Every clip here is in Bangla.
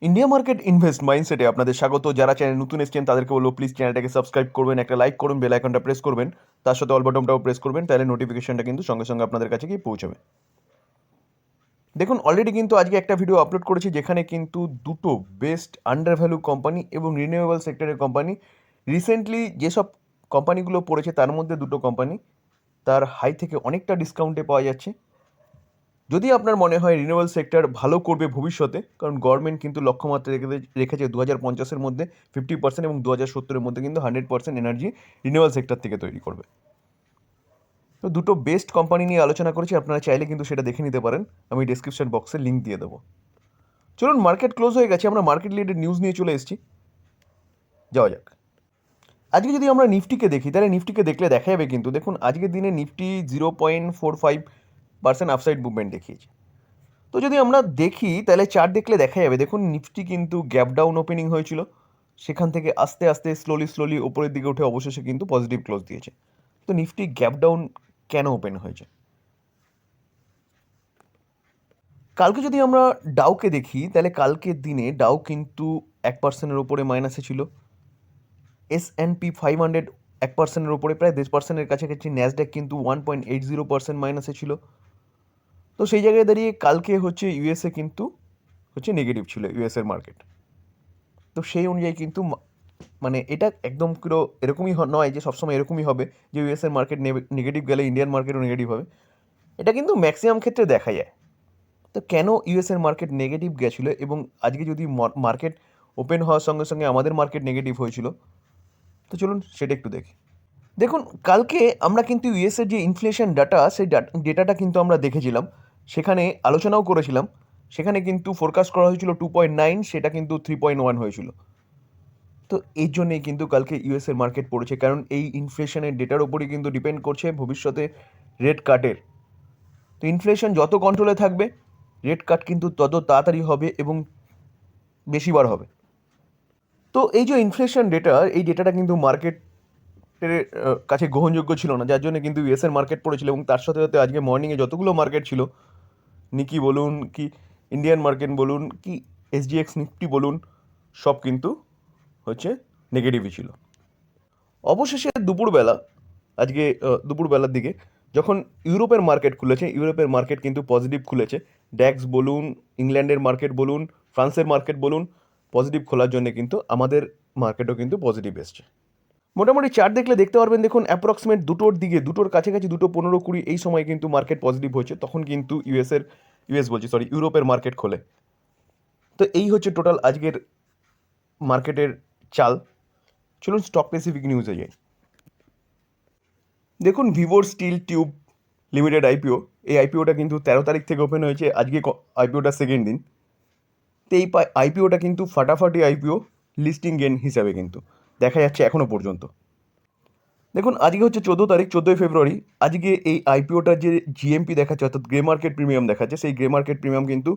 ইন্ডিয়া মার্কেট ইনভেস্ট মাইন্ডসেটে আপনাদের স্বাগত। যারা চ্যানেল নতুন এসেছেন তাদেরকে বলবো প্লিজ চ্যানেলটাকে সাবস্ক্রাইব করবেন, একটা লাইক করুন, বেল আইকনটা প্রেস করবেন, তার সাথে অল বাটনটাও প্রেস করবেন, তাহলে নোটিফিকেশনটা কিন্তু সঙ্গে সঙ্গে আপনাদের কাছে গিয়ে পৌঁছাবে। দেখুন, অলরেডি কিন্তু আজকে একটা ভিডিও আপলোড করেছি যেখানে কিন্তু দুটো বেস্ট আন্ডার ভ্যালু কোম্পানি এবং রিনিউয়েবল সেক্টরের কোম্পানি রিসেন্টলি যেসব কোম্পানিগুলো পড়েছে তার মধ্যে দুটো কোম্পানি তার হাই থেকে অনেকটা ডিসকাউন্টে পাওয়া যাচ্ছে। যদি আপনার মনে হয় রিনিউয়েবল সেক্টর ভালো করবে ভবিষ্যতে, কারণ গভর্নমেন্ট কিন্তু লক্ষ্যমাত্রা রেখেছে 2050-এর মধ্যে 50% এবং 2070-এর মধ্যে কিন্তু 100% এনার্জি রিনিউয়েবল সেক্টর থেকে তৈরি করবে। তো দুটো বেস্ট কোম্পানি নিয়ে আলোচনা করেছি, আপনারা চাইলে কিন্তু সেটা দেখে নিতে পারেন, আমি ডিসক্রিপশন বক্সে লিঙ্ক দিয়ে দেবো। চলুন, মার্কেট ক্লোজ হয়ে গেছে, আমরা মার্কেট রিলেটেড নিউজ নিয়ে চলে এসেছি, যাওয়া যাক। আজকে যদি আমরা নিফটিকে দেখি তাহলে নিফটিকে দেখলে দেখা যাবে কিন্তু দেখুন আজকের দিনে নিফটি 0.45% আপসাইড মুভমেন্ট দেখিয়েছে। তো যদি আমরা দেখি তাহলে চার্ট দেখলে দেখা যাবে দেখুন নিফটি কিন্তু গ্যাপ ডাউন ওপেনিং হয়েছিল, সেখান থেকে আস্তে আস্তে স্লোলি ওপরের দিকে উঠে অবশেষে কিন্তু পজিটিভ ক্লোজ দিয়েছে। তো নিফটি গ্যাপ ডাউন কেন ওপেন হয়েছে? কালকে যদি আমরা ডাউকে দেখি তাহলে কালকের দিনে ডাউ কিন্তু 1%-এর ওপরে মাইনাসে ছিল, S&P 500 1%-এর ওপরে প্রায় 10%-এর কাছাকাছি, ন্যাসড্যাক কিন্তু 1.80% মাইনাসে ছিল। তো সেই জায়গায় দাঁড়িয়ে কালকে হচ্ছে ইউএসএ কিন্তু হচ্ছে নেগেটিভ ছিল, ইউএসএর মার্কেট। তো সেই অনুযায়ী কিন্তু মানে এটা একদম পুরো এরকমই নয় যে সবসময় এরকমই হবে যে ইউএসএর মার্কেট নেগেটিভ গেলে ইন্ডিয়ান মার্কেটও নেগেটিভ হবে, এটা কিন্তু ম্যাক্সিমাম ক্ষেত্রে দেখা যায়। তো কেন ইউএসএর মার্কেট নেগেটিভ গেছিলো এবং আজকে যদি মার্কেট ওপেন হওয়ার সঙ্গে সঙ্গে আমাদের মার্কেট নেগেটিভ হয়েছিল, তো চলুন সেটা একটু দেখি। দেখুন, কালকে আমরা কিন্তু ইউএসের যে ইনফ্লেশন ডাটা, সেই ডেটাটা কিন্তু আমরা দেখেছিলাম, সেখানে আলোচনাও করেছিলাম। সেখানে কিন্তু ফোরকাস্ট করা হয়েছিল 2.9, সেটা কিন্তু 3.1 হয়েছিল। তো এর জন্যেই কিন্তু কালকে ইউএসের মার্কেট পড়েছে, কারণ এই ইনফ্লেশনের ডেটার ওপরই কিন্তু ডিপেন্ড করছে ভবিষ্যতে রেট কাটের। তো ইনফ্লেশন যত কন্ট্রোলে থাকবে রেট কাট কিন্তু তত তাড়াতাড়ি হবে এবং বেশিবার হবে। তো এই যে ইনফ্লেশন ডেটা, এই ডেটাটা কিন্তু মার্কেটের কাছে গ্রহণযোগ্য ছিল না, যার জন্য কিন্তু ইউএসের মার্কেট পড়েছিল এবং তার সাথে সাথে আজকে মর্নিংয়ে যতগুলো মার্কেট ছিল, নিকি বলুন কি ইন্ডিয়ান মার্কেট বলুন কি এসজিএক্স নিফটি বলুন, সব কিন্তু হচ্ছে নেগেটিভই ছিল। অবশেষে দুপুরবেলা, আজকে দুপুরবেলার দিকে যখন ইউরোপের মার্কেট খুলেছে, ইউরোপের মার্কেট কিন্তু পজিটিভ খুলেছে। ড্যাক্স বলুন, ইংল্যান্ডের মার্কেট বলুন, ফ্রান্সের মার্কেট বলুন, পজিটিভ খোলার জন্য কিন্তু আমাদের মার্কেটও কিন্তু পজিটিভ এসছে। মোটামুটি চার্ট দেখলে দেখতে পারবেন দেখুন অ্যাপ্রক্সিমেট দুটোর দিকে, দুটোর কাছাকাছি 2:15-20 এই সময় কিন্তু মার্কেট পজিটিভ হয়েছে, তখন কিন্তু ইউরোপের মার্কেট খোলে। তো এই হচ্ছে টোটাল আজকের মার্কেটের চাল। চলুন স্টক স্পেসিফিক নিউজে যাই। দেখুন, ভিভোর স্টিল টিউব লিমিটেড আইপিও, এই আইপিওটা কিন্তু 13 তারিখ থেকে ওপেন হয়েছে, আজকে আইপিওটা সেকেন্ড দিন। তো এই আইপিওটা কিন্তু ফাটাফাটি আইপিও লিস্টিং গেন হিসাবে কিন্তু দেখা যাচ্ছে এখনও পর্যন্ত। দেখুন, আজকে হচ্ছে 14 তারিখ, 14ই ফেব্রুয়ারি। আজকে এই আইপিওটার যে জিএমপি দেখাচ্ছে, অর্থাৎ গ্রে মার্কেট প্রিমিয়াম দেখাচ্ছে, সেই গ্রে মার্কেট প্রিমিয়াম কিন্তু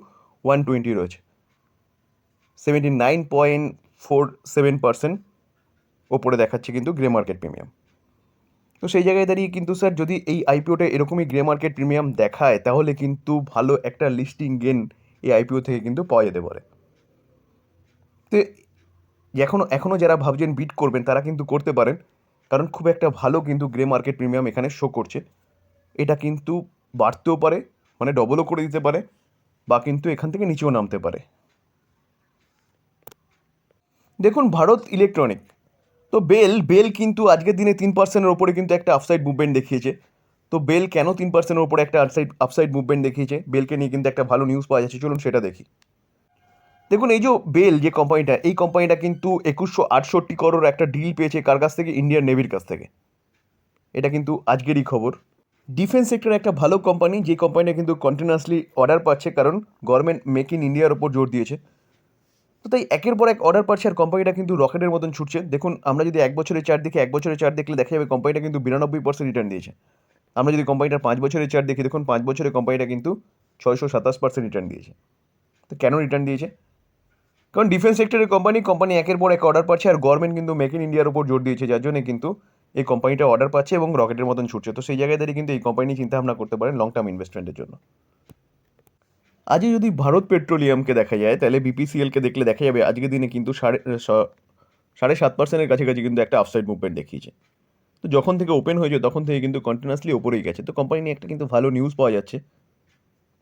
120 রয়েছে, 79.47% ওপরে দেখাচ্ছে কিন্তু গ্রে মার্কেট প্রিমিয়াম। তো সেই জায়গায় দাঁড়িয়ে কিন্তু স্যার যদি এই আইপিওটা এরকমই গ্রে মার্কেট প্রিমিয়াম দেখায় তাহলে কিন্তু ভালো একটা লিস্টিং গেন এই আইপিও থেকে কিন্তু পাওয়া যেতে পারে। তো এখনও যারা ভাবছেন বিট করবেন তারা কিন্তু করতে পারেন, কারণ খুব একটা ভালো কিন্তু গ্রে মার্কেট প্রিমিয়াম এখানে শো করছে। এটা কিন্তু বাড়তেও পারে, মানে ডবলও করে দিতে পারে, বা কিন্তু এখান থেকে নিচেও নামতে পারে। দেখুন, ভারত ইলেকট্রনিক, তো বেল কিন্তু আজকের দিনে 3%-এর ওপরে কিন্তু একটা আপসাইড মুভমেন্ট দেখিয়েছে। তো বেল কেন 3%-এর ওপরে একটা আপসাইড মুভমেন্ট দেখিয়েছে, বেলকে নিয়ে কিন্তু একটা ভালো নিউজ পাওয়া যাচ্ছে, চলুন সেটা দেখি। দেখুন, এই যে বেল যে কোম্পানিটা, এই কোম্পানিটা কিন্তু 2168 করোড় একটা ডিল পেয়েছে কার কাছ থেকে? ইন্ডিয়ান নেভির কাছ থেকে। এটা কিন্তু আজকেরই খবর। ডিফেন্স সেক্টরে একটা ভালো কোম্পানি, যে কোম্পানিটা কিন্তু কন্টিনিউয়াসলি অর্ডার পাচ্ছে, কারণ গভর্নমেন্ট মেক ইন ইন্ডিয়ার ওপর জোর দিয়েছে। তো তাই একের পর এক অর্ডার পাচ্ছে আর কোম্পানিটা কিন্তু রকেটের মতন ছুটছে। দেখুন, আমরা যদি 1 বছরের চার্ট দেখি, 1 বছরের চার্ট দেখলে দেখা যাবে কোম্পানিটা কিন্তু 92% রিটার্ন দিয়েছে। আমরা যদি কোম্পানিটার 5 বছরের চার্ট দেখি, দেখুন 5 বছরে কোম্পানিটা কিন্তু 627% রিটার্ন দিয়েছে। তো কেন রিটার্ন দিয়েছে? কারণ ডিফেন্স সেক্টরের কোম্পানি একের পর এক অর্ডার পাচ্ছে আর গভর্নমেন্ট কিন্তু মেক ইন ইন্ডিয়ার উপর জোর দিয়েছে, যার জন্য কিন্তু এই কোম্পানিটা অর্ডার পাচ্ছে এবং রকেটের মতন ছুটছে। তো সেই জায়গায় দাঁড়িয়ে কিন্তু এই কোম্পানি চিন্তা ভাবনা করতে পারেন লং টার্ম ইনভেস্টমেন্টের জন্য। আজকে যদি ভারত পেট্রোলিয়ামকে দেখা যায় তাহলে বিপিসিএলকে দেখলে দেখা যাবে আজকের দিনে কিন্তু 7.5%-এর কাছাকাছি কিন্তু একটা আপসাইড মুভমেন্ট দেখিয়েছে। তো যখন থেকে ওপেন হয়েছে তখন থেকে কিন্তু কন্টিনিউয়াসলি ওপরেই গেছে। তো কোম্পানি নিয়ে একটা কিন্তু ভালো নিউজ পাওয়া যাচ্ছে,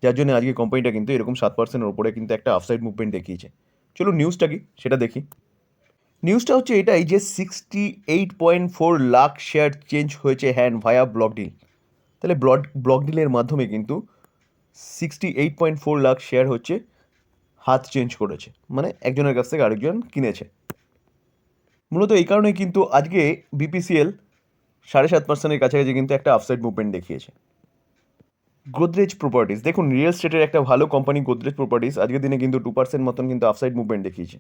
যার জন্য আজকে কোম্পানিটা কিন্তু এরকম 7%-এর ওপরে কিন্তু একটা আপসাইড মুভমেন্ট দেখিয়েছে। চলুন নিউজটা কি সেটা দেখি। নিউজটা হচ্ছে এটাই যে 68.4 লাখ শেয়ার চেঞ্জ হয়েছে হ্যান্ড ভায়া ব্লক ডিল। তাহলে ব্লক ডিলের মাধ্যমে কিন্তু 68.4 লাখ শেয়ার হচ্ছে হাত চেঞ্জ করেছে, মানে একজনের কাছ থেকে আরেকজন কিনেছে। মূলত এই কারণে কিন্তু আজকে বিপিসিএল 7.5%-এর কাছাকাছি কিন্তু একটা আপসাইড মুভমেন্ট দেখিয়েছে। গোদরেজ প্রপার্টিস, দেখুন রিয়েল এস্টেটের একটা ভালো কোম্পানি গোদরেজ প্রপার্টিস আজকের দিনে কিন্তু 2% মতন কিন্তু আপসাইড মুভমেন্ট দেখিয়েছে।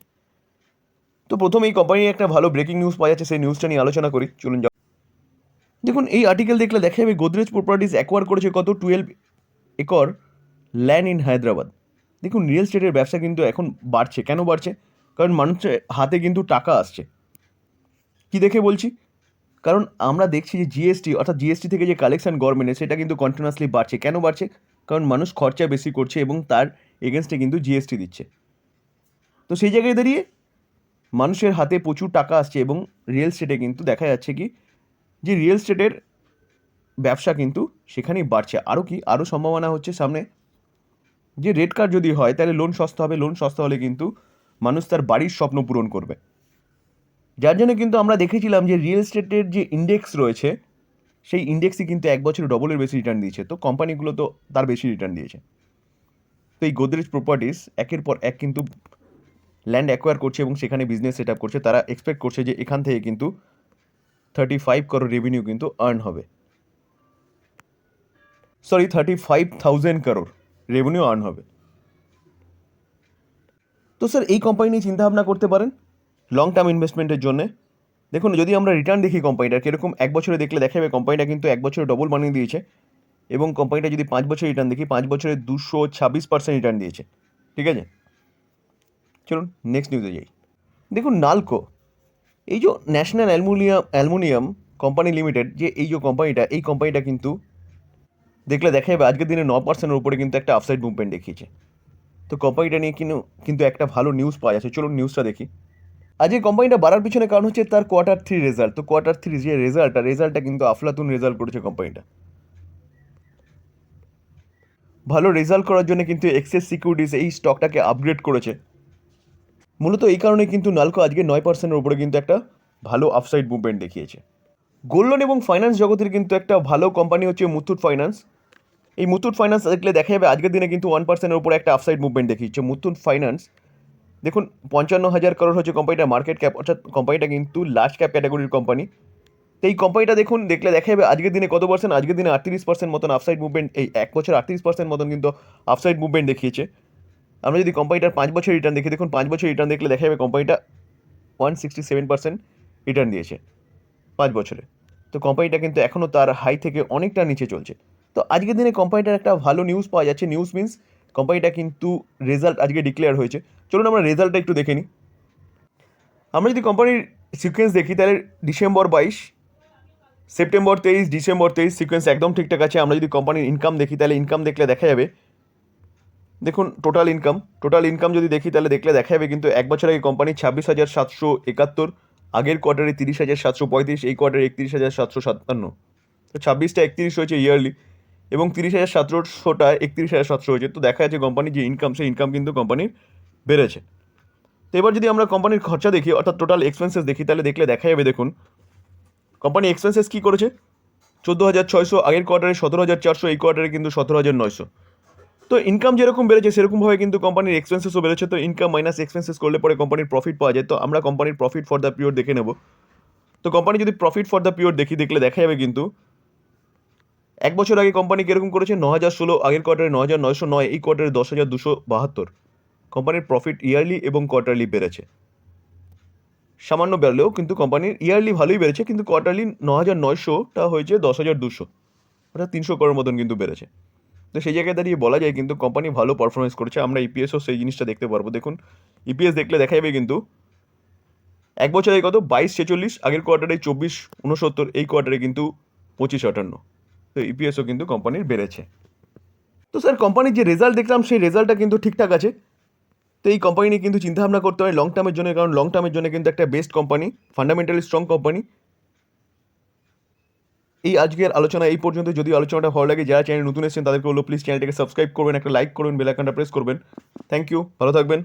তো প্রথম এই কোম্পানির একটা ভালো ব্রেকিং নিউজ পাওয়া যাচ্ছে, সেই নিউজটা নিয়ে আলোচনা করি। চলুন দেখুন এই আর্টিকেল দেখলে দেখা যাবে গোদরেজ প্রপার্টিস অ্যাকোয়ার করেছে কত 12 একর ল্যান্ড ইন হায়দ্রাবাদ। দেখুন রিয়েল এস্টেটের ব্যবসা কিন্তু এখন বাড়ছে। কেন বাড়ছে? কারণ মানুষের হাতে কিন্তু টাকা আসছে। কি দেখে বলছি? কারণ আমরা দেখছি যে জিএসটি অর্থাৎ জিএসটি থেকে যে কালেকশন গভর্নমেন্টের সেটা কিন্তু কন্টিনিউয়াসলি বাড়ছে। কেন বাড়ছে? কারণ মানুষ খরচা বেশি করছে এবং তার এগেনস্টে কিন্তু জিএসটি দিচ্ছে। তো সেই জায়গায় দাঁড়িয়ে মানুষের হাতে প্রচুর টাকা আসছে এবং রিয়েল এস্টেটে কিন্তু দেখা যাচ্ছে কি যে রিয়েল এস্টেটের ব্যবসা কিন্তু সেখানেই বাড়ছে। আরও সম্ভাবনা হচ্ছে সামনে যে রেট কার্ড যদি হয় তাহলে লোন সস্তা হবে। লোন সস্তা হলে কিন্তু মানুষ তার বাড়ির স্বপ্ন পূরণ করবে। যার জন্য কিন্তু আমরা দেখেছিলাম যে রিয়েল এস্টেটের যে ইন্ডেক্স রয়েছে সেই ইন্ডেক্সই কিন্তু এক বছরে ডবলের বেশি রিটার্ন দিয়েছে। তো কোম্পানিগুলো তো তার বেশি রিটার্ন দিয়েছে। তো এই গোদরেজ প্রপার্টিস একের পর এক কিন্তু ল্যান্ড অ্যাকোয়ার করছে এবং সেখানে বিজনেস সেট আপ করছে। তারা এক্সপেক্ট করছে যে এখান থেকে কিন্তু 35 করোড় রেভিনিউ কিন্তু আর্ন হবে। 35,000 করোড় রেভিনিউ আর্ন হবে। তো স্যার এই কোম্পানি নিয়ে চিন্তাভাবনা করতে পারেন লং টার্ম ইনভেস্টমেন্টের জন্য। দেখুন যদি আমরা রিটার্ন দেখি কোম্পানিটার কীরকম, এক বছরে দেখলে দেখা যাবে কোম্পানিটা কিন্তু এক বছরে ডবল বানিয়ে দিয়েছে। এবং কোম্পানিটা যদি 5 বছর রিটার্ন দেখি 5 বছরে 226% রিটার্ন দিয়েছে। ঠিক আছে, চলুন নেক্সট নিউজে যাই। দেখুন নালকো, এই যে ন্যাশনাল অ্যালুমিনিয়াম কোম্পানি লিমিটেড যে এই যে কোম্পানিটা কিন্তু দেখলে দেখা যাবে আজকের দিনে 9%-এর উপরে কিন্তু একটা আপসাইড মুভমেন্ট দেখিয়েছে। তো কোম্পানিটা নিয়ে কিন্তু একটা ভালো নিউজ পাওয়া যাচ্ছে। চলুন নিউজটা দেখি। আজকে কোম্পানিটা বাড়ার পিছনে কারণ হচ্ছে তার কোয়ার্টার 3 রেজাল্ট। তো কোয়ার্টার 3 যে রেজাল্টটা কিন্তু আফলাতুন রেজাল্ট করেছে কোম্পানিটা। ভালো রেজাল্ট করার জন্য কিন্তু এক্সেস সিকিউরিটিস এই স্টকটাকে আপগ্রেড করেছে। মূলত এই কারণে কিন্তু নালকো আজকে 9%-এর উপরে কিন্তু একটা ভালো আপসাইড মুভমেন্ট দেখিয়েছে। গোল্ড লোন এবং ফাইন্যান্স জগতের কিন্তু একটা ভালো কোম্পানি হচ্ছে মুথুট ফাইন্যান্স। এই মুথুট ফাইন্যান্স দেখলে দেখা যাবে আজকের দিনে কিন্তু 1%-এর উপরে একটা আপসাইড মুভমেন্ট দেখিয়েছে। মুথুট ফাইন্যান্স দেখুন 55,000 করোড় হচ্ছে কোম্পানিটার মার্কেট ক্যাপ, অর্থাৎ কোম্পানিটা কিন্তু লার্জ ক্যাপ ক্যাটাগরির কোম্পানি। তো এই কোম্পানিটা দেখলে দেখা যাবে আজকের দিনে কত পার্সেন্ট, আজকের দিনে 38% মতন আপসাইড মুভমেন্ট, এই এক বছর 38% মতন কিন্তু আপসাইড মুভমেন্ট দেখিয়েছে। আমরা যদি কোম্পানিটার 5 বছর রিটার্ন দেখি, দেখুন 5 বছর রিটার্ন দেখলে দেখা যাবে কোম্পানিটা 167% রিটার্ন দিয়েছে 5 বছরে। তো কোম্পানিটা কিন্তু এখনও তার হাই থেকে অনেকটা নিচে চলছে। তো আজকের দিনে কোম্পানিটার একটা ভালো নিউজ পাওয়া যাচ্ছে। নিউজ মিনস কোম্পানিটা কিন্তু রেজাল্ট আজকে ডিক্লেয়ার হয়েছে। চলুন আমরা রেজাল্টটা একটু দেখে নিই। আমরা যদি কোম্পানির সিকোয়েন্স দেখি তাহলে ডিসেম্বর 22, সেপ্টেম্বর 23, ডিসেম্বর 23 সিকোয়েন্স একদম ঠিকঠাক আছে। আমরা যদি কোম্পানির ইনকাম দেখি তাহলে ইনকাম দেখলে দেখা যাবে, দেখুন টোটাল ইনকাম যদি দেখি তাহলে দেখলে দেখা যাবে কিন্তু এক বছর আগে কোম্পানি 26,771, আগের কোয়ার্টারে 30,735, এই কোয়ার্টারে 31,757। তো 26টা 31 হয়েছে ইয়ারলি এবং 30,700টা 31,700 হয়েছে। তো দেখা যাচ্ছে কোম্পানির যে ইনকাম সেই ইনকাম কিন্তু কোম্পানির বেড়েছে। তো এবার যদি আমরা কোম্পানির খরচা দেখি অর্থাৎ টোটাল এক্সপেন্সেস দেখি তাহলে দেখলে দেখা যাবে, দেখুন কোম্পানি এক্সপেন্সেস কী করেছে 14,600, আগের কোয়ার্টারে 17,400, এই কোয়ার্টারে কিন্তু 17,900। তো ইনকাম যেরকম বেড়েছে সেরকমভাবে কিন্তু কোম্পানির এক্সপেন্সেসও বেড়েছে। তো ইনকাম মাইনাস এক্সপেন্সেস করলে পরে কোম্পানির প্রফিট পাওয়া যায়। তো আমরা কোম্পানির প্রফিট ফর দ্য পিরিয়ড দেখে নেব। তো কোম্পানি যদি প্রফিট ফর দ্য পিরিয়ড দেখলে দেখা যাবে কিন্তু এক বছর আগে কোম্পানি কীরকম করেছে 9,016, আগের কোয়ার্টারে 9,909, এই কোয়ার্টারে 10,272। কোম্পানির প্রফিট ইয়ারলি এবং কোয়ার্টারলি বেড়েছে। সামান্য বেড়লেও কিন্তু কোম্পানির ইয়ারলি ভালোই বেড়েছে, কিন্তু কোয়ার্টারলি 9,900টা হয়েছে 10,200, অর্থাৎ 300 করোড় মতন কিন্তু বেড়েছে। তো সেই জায়গায় দাঁড়িয়ে বলা যায় কিন্তু কোম্পানি ভালো পারফরমেন্স করেছে। আমরা ইপিএসও সেই জিনিসটা দেখতে পারবো। দেখুন ইপিএস দেখলে দেখা যাবে কিন্তু এক বছরে কত 22,46, আগের কোয়ার্টারে 24,69, এই কোয়ার্টারে কিন্তু 25,58। তো ইপিএসও কিন্তু কোম্পানির বেড়েছে। তো স্যার কোম্পানির যে রেজাল্ট দেখলাম সেই রেজাল্টটা কিন্তু ঠিকঠাক আছে। তো এই কোম্পানি নিয়ে কিন্তু চিন্তাভাবনা করতে হয় লং টার্মের জন্য, কারণ লং টার্মের জন্য কিন্তু একটা best company, fundamentally strong company. এই আজকের আলোচনা এই পর্যন্ত। যদি আলোচনাটা ভালো লাগে, যারা চ্যানেল নতুন এসেছেন তাদেরকে বলবো প্লিজ চ্যানেলটাকে সাবস্ক্রাইব করবেন, একটা লাইক করবেন, বেল আইকনটা প্রেস করবেন। থ্যাংক ইউ, ভালো থাকবেন।